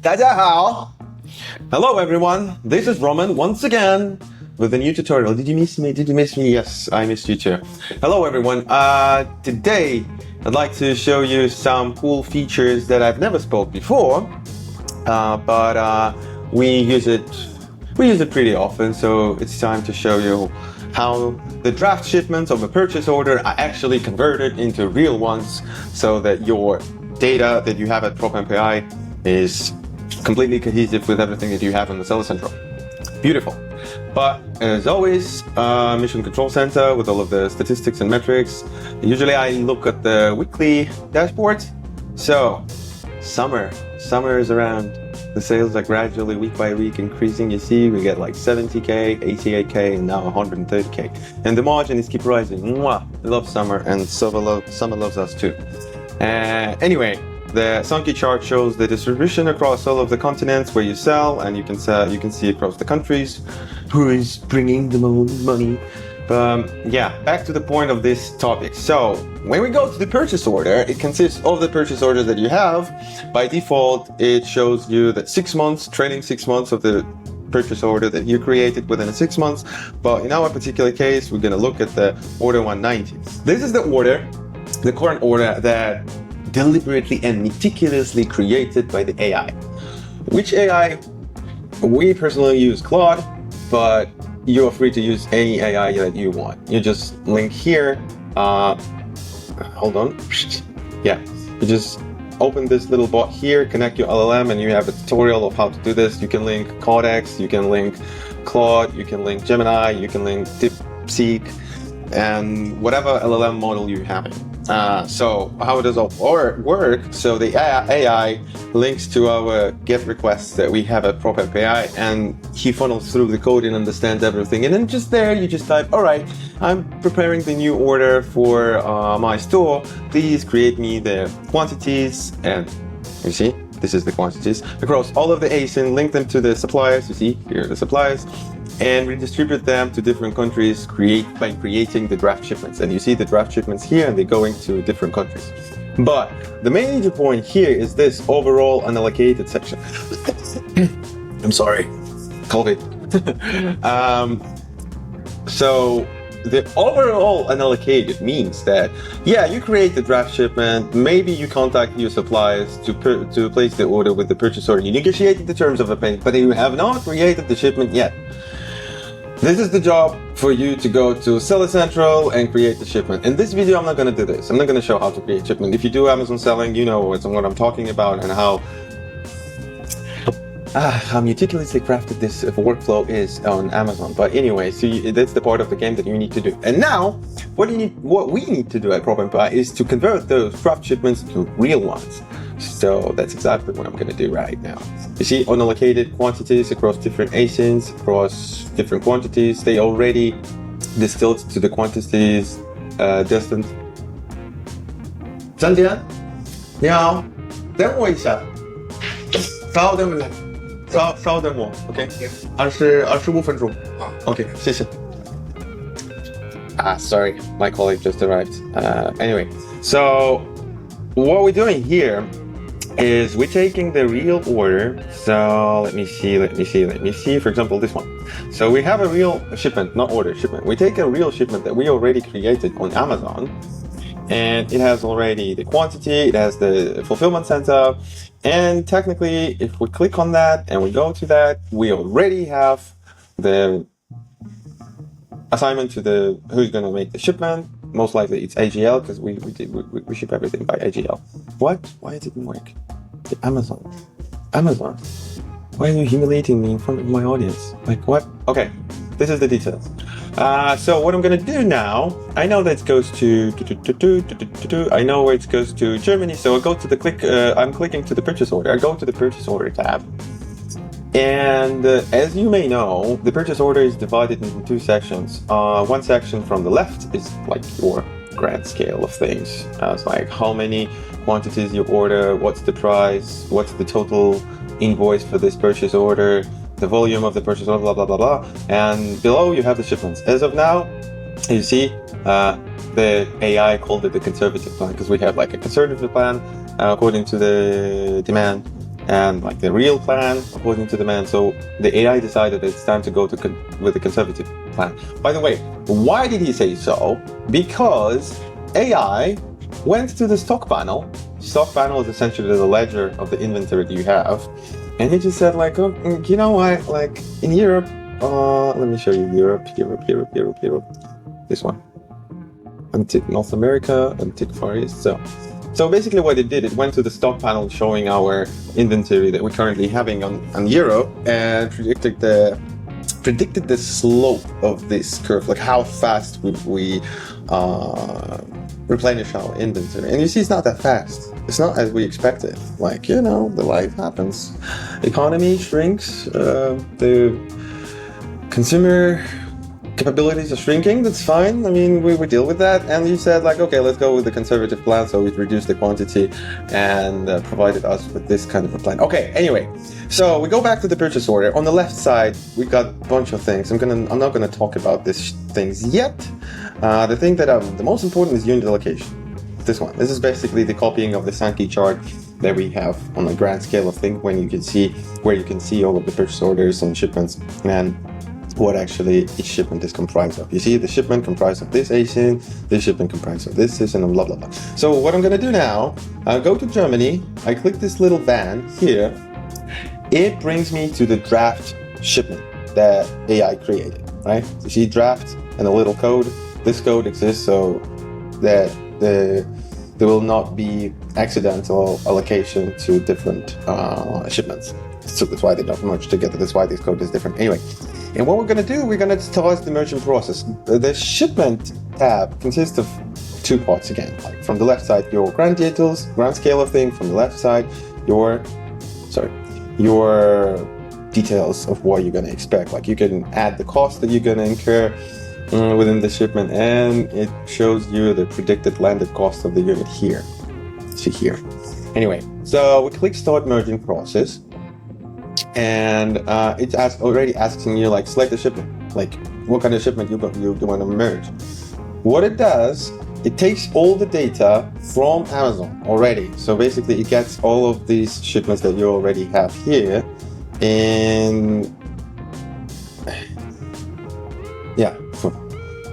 大家好. Hello everyone, this is Roman once again with a new tutorial. Did you miss me? Did you miss me? Yes, I missed you too. Hello everyone. Today I'd like to show you some cool features that I've never spoke before, but we use it pretty often, so it's time to show you how the draft shipments of a purchase order are actually converted into real ones, so that your data that you have at Propamp.ai is completely cohesive with everything that you have on the Seller Central. Beautiful. But as always, Mission Control Center with all of the statistics and metrics. Usually I look at the weekly dashboard. So summer is around. The sales are gradually week by week increasing. You see, we get like 70K, 88K, and now 130K. And the margin is keep rising. Mwah! I love summer, and summer loves us too. Anyway, the Sankey chart shows the distribution across all of the continents where you sell, and you can see across the countries who is bringing the money. Yeah, back to the point of this topic. So when we go to the purchase order, it consists of the purchase orders that you have. By default, it shows you that 6 months, trailing 6 months of the purchase order that you created within 6 months. But in our particular case, we're going to look at the order 190. This is the order, the current order that deliberately and meticulously created by the AI. Which AI? We personally use Claude, but you're free to use any AI that you want. You just link here, hold on, yeah, you just open this little bot here, connect your LLM, and you have a tutorial of how to do this. You can link Codex, you can link Claude, you can link Gemini, you can link DeepSeek, and whatever LLM model you have. So how does all work? So the AI links to our GET requests that we have at Propamp.ai, and he funnels through the code and understands everything. And then just there, you just type, all right, I'm preparing the new order for my store. Please create me the quantities. And you see, this is the quantities across all of the ASIN, link them to the suppliers. You see, here are the suppliers. And redistribute them to different countries by creating the draft shipments. And you see the draft shipments here, and they're going to different countries. But the major point here is this overall unallocated section. I'm sorry, COVID. So the overall unallocated means that, yeah, you create the draft shipment, maybe you contact your suppliers to place the order with the purchase order, you negotiated the terms of the payment, but you have not created the shipment yet. This is the job for you to go to Seller Central and create the shipment. In this video, I'm not going to do this. I'm not going to show how to create shipment. If you do Amazon selling, you know what I'm talking about, and how meticulously crafted this workflow is on Amazon. But anyway, so that's the part of the game that you need to do. And now, what we need to do at Propamp.ai is to convert those draft shipments to real ones. So that's exactly what I'm going to do right now. You see, unallocated quantities across different ASINs, across different quantities. They already distilled to the quantities destined. 张杰，你好，等我一下，稍等我 ，OK， 25分钟， OK， 谢谢。Sorry, my colleague just arrived. Anyway, so what we're doing here is we're taking the real order. So let me see. For example, this one. So we have a real shipment, not order, shipment. We take a real shipment that we already created on Amazon, and it has already the quantity, it has the fulfillment center, and technically, if we click on that and we go to that, we already have the assignment to the who's going to make the shipment. Most likely it's AGL, because we ship everything by AGL. What? Why it didn't work? Amazon. Why are you humiliating me in front of my audience? Like what? Okay, this is the details. So what I'm gonna do now, I know that it goes to I know where it goes to Germany. So I go to the I'm clicking to the purchase order. I go to the purchase order tab. And as you may know, the purchase order is divided into two sections. One section from the left is like your grand scale of things. It's like how many quantities you order, what's the price, what's the total invoice for this purchase order, the volume of the purchase order, blah, blah, blah, blah. And below you have the shipments. As of now, you see, the AI called it the conservative plan, because we have like a conservative plan according to the demand. and like the real plan according to demand. So the AI decided it's time to go with the conservative plan. By the way, why did he say so? Because AI went to the stock panel. Stock panel is essentially the ledger of the inventory that you have, and he just said like, oh, you know what, like in Europe, let me show you Europe, this one, untick North America, untick Far East. So basically what it did, it went to the stock panel showing our inventory that we're currently having on Europe, and predicted the slope of this curve, like how fast we replenish our inventory. And you see, it's not that fast. It's not as we expected. Like, you know, the life happens. Economy shrinks, the consumer capabilities are shrinking. That's fine. I mean, we deal with that. And you said like, okay, let's go with the conservative plan. So it reduced the quantity and provided us with this kind of a plan. Okay, anyway, so we go back to the purchase order. On the left side, we got a bunch of things. I'm not gonna talk about these things yet. The thing that the most important is unit allocation. This one. This is basically the copying of the Sankey chart that we have on a grand scale of things, when you can see where you can see all of the purchase orders and shipments and what actually each shipment is comprised of. You see the shipment comprised of this ASIN, this shipment comprised of this ASIN, and blah blah blah. So what I'm gonna do now, I'll go to Germany, I click this little van here, it brings me to the draft shipment that AI created, right? You see draft and a little code. This code exists so that there will not be accidental allocation to different shipments. So that's why they don't merge together. That's why this code is different. Anyway, and what we're going to do, we're going to start the merchant process. The shipment tab consists of two parts again. Like from the left side, your grand details, grand scale of thing. From the left side, your details of what you're going to expect. Like you can add the cost that you're going to incur within the shipment, and it shows you the predicted landed cost of the unit here. See here. Anyway, so we click start merging process, and it's already asking you like select the shipment, like what kind of shipment you want to merge. What it does, it takes all the data from Amazon already. So basically it gets all of these shipments that you already have here, and yeah.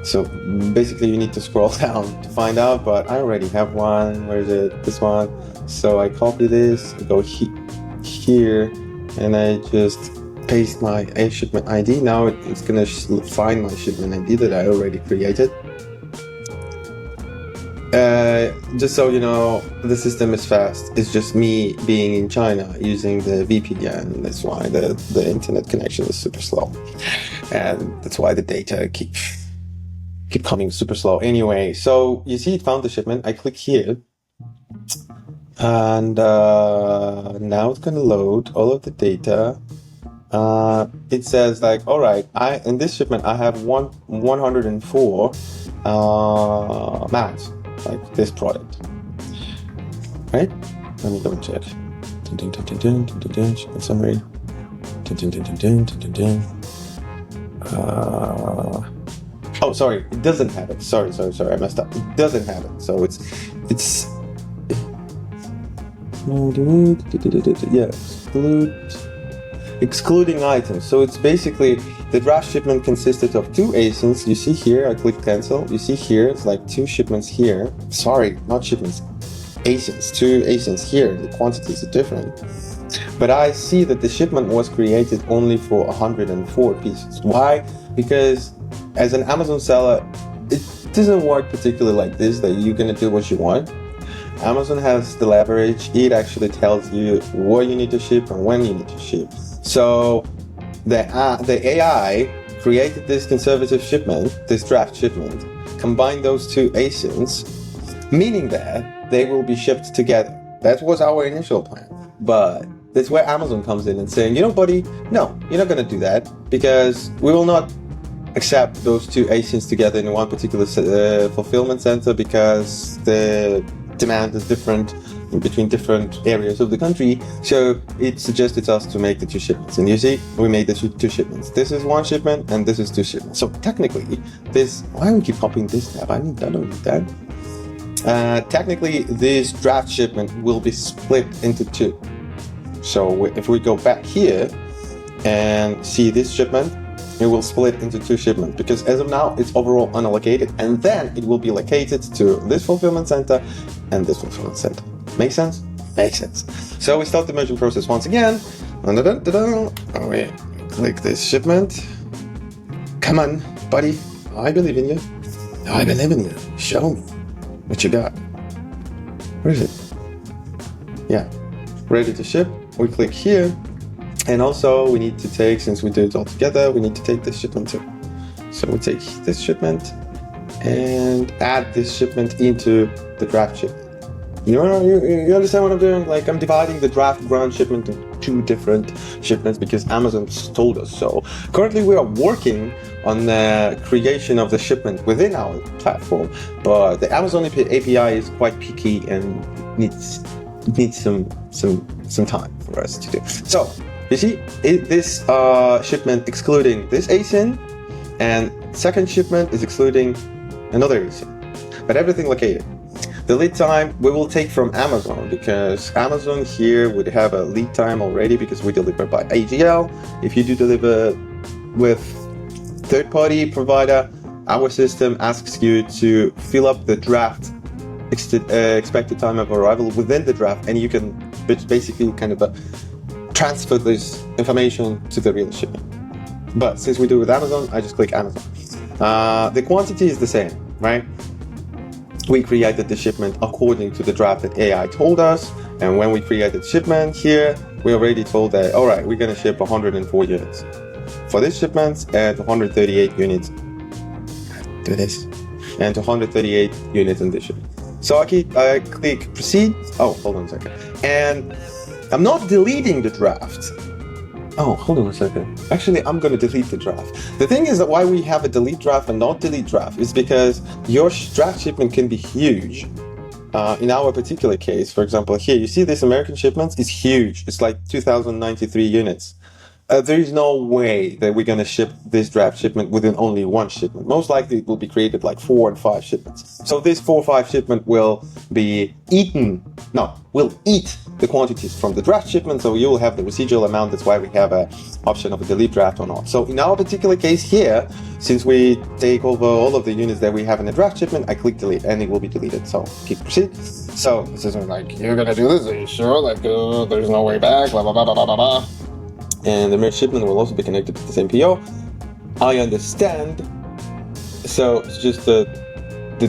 So basically you need to scroll down to find out, but I already have one. Where is it? This one. So I copy this, I go here, and I just paste my shipment ID. Now it's gonna find my shipment ID that I already created. Just so you know, the system is fast. It's just me being in China using the VPN. That's why the internet connection is super slow, and that's why the data keep coming super slow. Anyway, so you see it found the shipment. I click here, and now it's gonna load all of the data. It says like, all right, in this shipment I have 104 mats, like this product, right? Let me double check. Shipment summary. Oh, sorry, it doesn't have it. Sorry, I messed up. It doesn't have it. So it's excluding items. So it's basically the draft shipment consisted of two ASINs. You see here, I click cancel. You see here, it's like two shipments here. Sorry, not shipments, ASINs. Two ASINs here. The quantities are different. But I see that the shipment was created only for 104 pieces. Why? Because as an Amazon seller, it doesn't work particularly like this, that you're gonna do what you want. Amazon has the leverage. It actually tells you what you need to ship and when you need to ship. So the AI created this conservative shipment, this draft shipment, combined those two ASINs, meaning that they will be shipped together. That was our initial plan. But that's where Amazon comes in and saying, you know, buddy, no, you're not gonna do that, because we will not accept those two ASINs together in one particular fulfillment center, because the demand is different between different areas of the country. So it suggested us to make the two shipments. And you see, we made the two shipments. This is one shipment and this is two shipments. So technically, why do we keep copying this tab? I don't need that. Technically, this draft shipment will be split into two. So if we go back here and see this shipment, it will split into two shipments because as of now, it's overall unallocated, and then it will be allocated to this fulfillment center and this fulfillment center. Make sense? Makes sense. So we start the merging process once again. We click this shipment. Come on, buddy. I believe in you. I believe in you. Show me what you got. Where is it? Yeah, ready to ship. We click here. And also we need to take, since we do it all together, we need to take this shipment too. So we take this shipment and add this shipment into the draft shipment. You understand what I'm doing? Like, I'm dividing the draft ground shipment into two different shipments because Amazon told us so. Currently, we are working on the creation of the shipment within our platform, but the Amazon API is quite picky and needs some time for us to do. So you see, this shipment excluding this ASIN, and second shipment is excluding another ASIN, but everything located. The lead time we will take from Amazon because Amazon here would have a lead time already because we deliver by AGL. If you do deliver with third-party provider, our system asks you to fill up the draft expected time of arrival within the draft, and you can basically kind of transfer this information to the real shipment. But since we do it with Amazon, I just click Amazon. The quantity is the same, right? We created the shipment according to the draft that AI told us, and when we created shipment here, we already told that, all right, we're gonna ship 104 units for this shipment and 138 units. Do this, and 138 units in this shipment. So I click proceed. Oh, hold on a second, and I'm not deleting the draft. Oh, hold on a second. Actually, I'm going to delete the draft. The thing is that why we have a delete draft and not delete draft is because your draft shipment can be huge. In our particular case, for example, here, you see this American shipment is huge. It's like 2,093 units. There is no way that we're going to ship this draft shipment within only one shipment. Most likely it will be created like 4 and 5 shipments. So this 4 or 5 shipment will be will eat the quantities from the draft shipment, so you will have the residual amount. That's why we have an option of a delete draft or not. So in our particular case here, since we take over all of the units that we have in the draft shipment, I click delete and it will be deleted. So click proceed. So this isn't like, you're gonna do this, are you sure? Like, there's no way back, blah, blah, blah, blah, blah, blah. And the merge shipment will also be connected to the same PO. I understand. So it's just the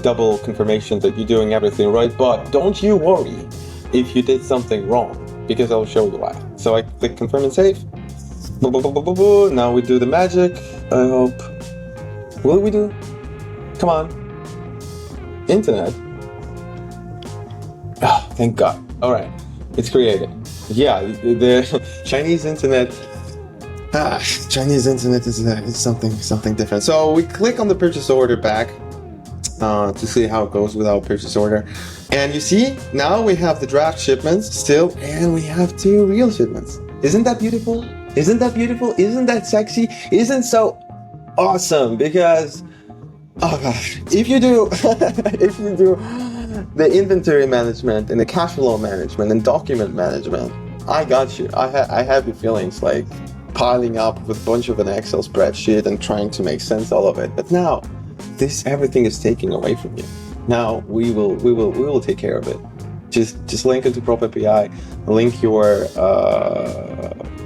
double confirmation that you're doing everything right, but don't you worry if you did something wrong, because I'll show you why. So I click confirm and save. Now we do the magic. I hope. Will we do? Come on. Internet. Oh, thank God. All right, it's created. Yeah, the Chinese internet. Chinese internet is something different. So we click on the purchase order back to see how it goes with our purchase order. And you see, now we have the draft shipments still, and we have 2 real shipments. Isn't that beautiful? Isn't that beautiful? Isn't that sexy? Isn't so awesome? Because, oh gosh, if you do, the inventory management and the cash flow management and document management, I got you. I have your feelings like piling up with a bunch of an Excel spreadsheet and trying to make sense of all of it. But now, everything is taken away from you. Now we will take care of it. Just link into Propamp.ai, link your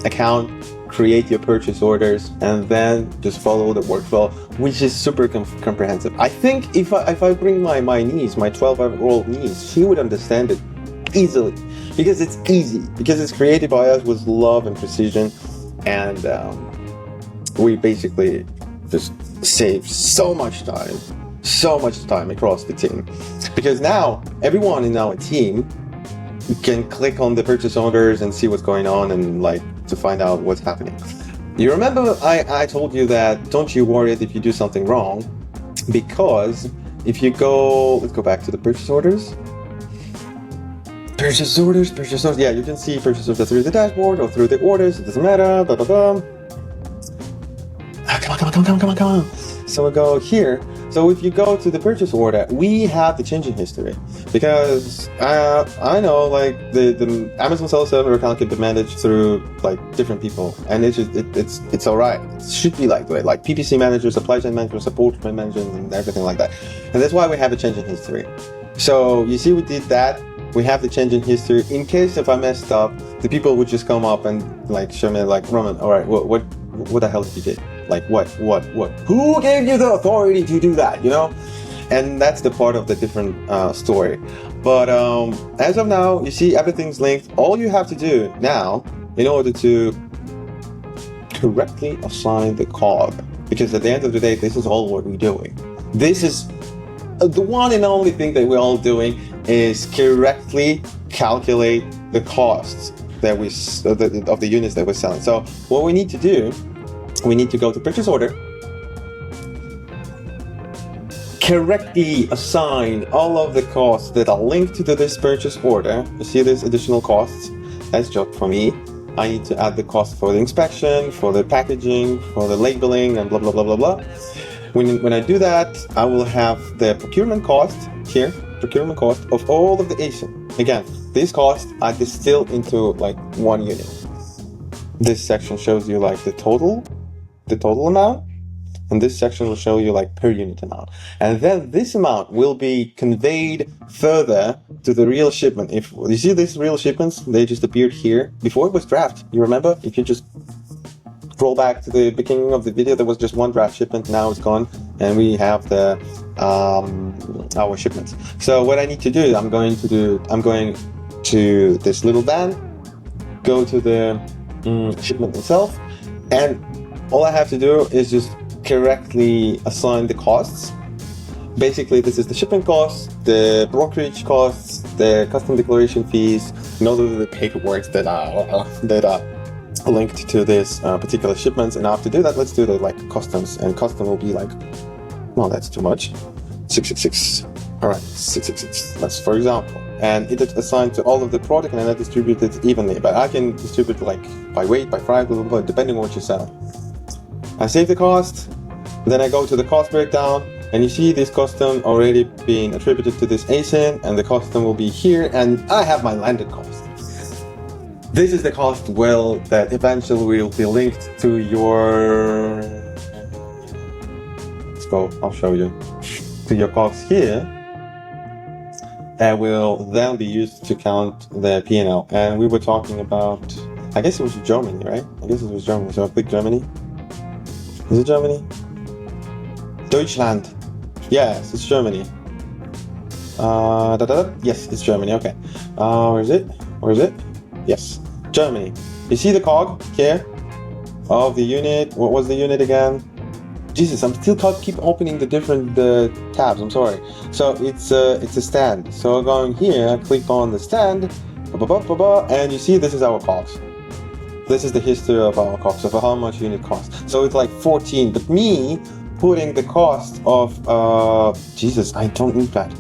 account, create your purchase orders, and then just follow the workflow, which is super comprehensive. I think if I bring my niece, my 12-year-old niece, she would understand it easily because it's easy, because it's created by us with love and precision, and we basically just save so much time across the team, because now everyone in our team can click on the purchase orders and see what's going on and like to find out what's happening. You remember I told you that don't you worry if you do something wrong, because if you go, let's go back to the purchase orders. Purchase orders. Yeah, you can see purchase orders through the dashboard or through the orders. It doesn't matter. Blah, blah, blah. Come on. So we go here. So if you go to the purchase order, we have the changing history. because I know like the Amazon seller server account can be managed through like different people, and it's all right. It should be like the way, like PPC manager, supply chain manager, support manager, and everything like that. And that's why we have a change in history. So you see, we did that. We have the change in history. In case if I messed up, the people would just come up and like show me like, Roman, all right, what the hell did you do? Like what? Who gave you the authority to do that? You know? And that's the part of the different story. But as of now, you see everything's linked. All you have to do now in order to correctly assign the COG, because at the end of the day, this is all what we're doing. This is the one and only thing that we're all doing is correctly calculate the costs that of the units that we're selling. So what we need to do, we need to go to purchase order, correctly assign all of the costs that are linked to this purchase order. You see this additional costs, that's job for me. I need to add the cost for the inspection, for the packaging, for the labeling, and blah, blah, blah, blah, blah. When I do that, I will have the procurement cost here, procurement cost of all of the ASIN. Again, these costs are distilled into like one unit. This section shows you like the total amount, and this section will show you like per unit amount. And then this amount will be conveyed further to the real shipment. If you see these real shipments, they just appeared here. Before it was draft, you remember? If you just scroll back to the beginning of the video, there was just one draft shipment. Now it's gone, and we have the our shipments. So what I need to do, I'm going to this little van, go to the shipment itself, and all I have to do is just correctly assign the costs. Basically, this is the shipping costs, the brokerage costs, the custom declaration fees, and all of the paperwork that are linked to this particular shipments. And after do that, let's do the like customs, and custom will be like, well, that's too much, 666. All right, 666. That's for example, and it is assigned to all of the product, and then I distribute it evenly. But I can distribute like by weight, by price, blah, blah, blah, depending on what you're selling. I save the cost, then I go to the cost breakdown, and you see this custom already being attributed to this ASIN, and the custom will be here, and I have my landed cost. This is the cost that eventually will be linked to your, let's go, I'll show you, to your COGS here, and will then be used to count the P&L. And we were talking about, I guess it was Germany, right? I guess it was Germany, so I click Germany. Is it Germany? Deutschland. Yes, it's Germany. Yes, it's Germany, okay. Where is it? Yes, Germany. You see the COG here of the unit? What was the unit again? Jesus, I'm still keep opening the different tabs, I'm sorry. So it's a stand. So going here, I click on the stand, and you see this is our COGS. This is the history of our COGS, of how much unit costs. So it's like 14, but me putting the cost of, Jesus, I don't need that.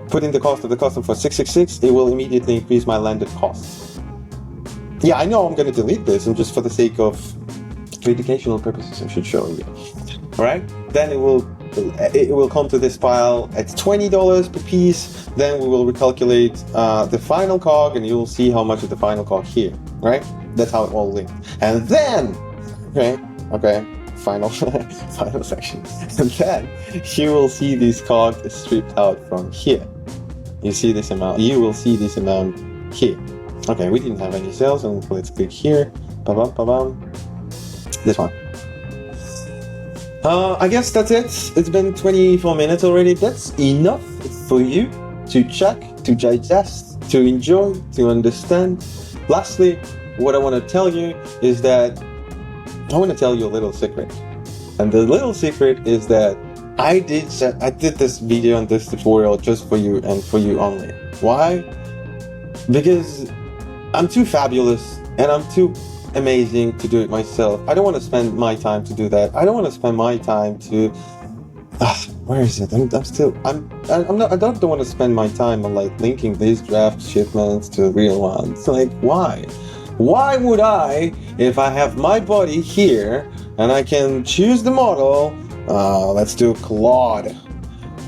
Putting the cost of the custom for 666, it will immediately increase my landed costs. Yeah, I know I'm going to delete this, and just for the sake of educational purposes, I should show you. All right, then it will come to this file at $20 per piece. Then we will recalculate the final COG, and you'll see how much is the final COG here, right? That's how it all linked. And then, okay, final section. And then you will see this COG stripped out from here. You see this amount. You will see this amount here. Okay, we didn't have any sales, and let's click here. This one. I guess that's it. It's been 24 minutes already. That's enough for you to check, to digest, to enjoy, to understand. Lastly, what I want to tell you is that I want to tell you a little secret. And the little secret is that I did this video and this tutorial just for you and for you only. Why? Because I'm too fabulous and I'm too amazing to do it myself. I don't want to spend my time to do that. I don't want to spend my time to where is it? I don't want to spend my time on like linking these draft shipments to real ones. Like, why? Why would I, if I have my body here and I can choose the model, let's do Claude,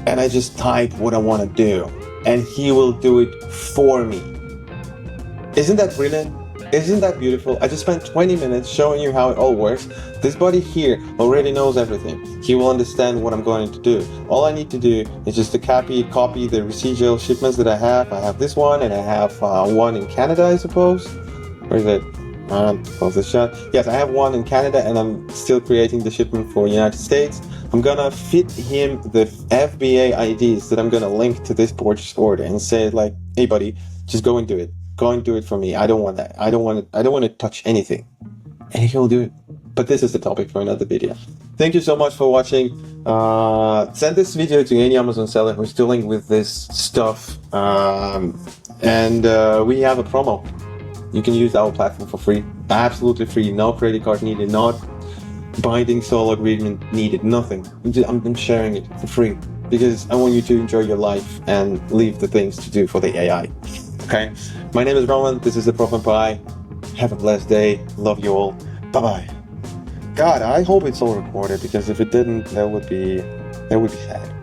and I just type what I want to do. and he will do it for me. Isn't that brilliant? Isn't that beautiful? I just spent 20 minutes showing you how it all works. This buddy here already knows everything. He will understand what I'm going to do. All I need to do is just to copy the residual shipments that I have. I have this one, and I have one in Canada, I suppose. Where is it? Close the shot. Yes, I have one in Canada, and I'm still creating the shipment for United States. I'm gonna fit him the FBA IDs that I'm gonna link to this purchase order and say like, hey buddy, just go and do it. Go and do it for me. I don't want that. I don't want to touch anything. And he'll do it. But this is the topic for another video. Thank you so much for watching. Send this video to any Amazon seller who's dealing with this stuff. We have a promo. You can use our platform for free. Absolutely free. No credit card needed. Not binding solo agreement needed. Nothing. I'm sharing it for free because I want you to enjoy your life and leave the things to do for the AI. Okay, my name is Roman. This is the Propamp.ai. Have a blessed day. Love you all. Bye-bye. God, I hope it's all recorded, because if it didn't, that would be sad.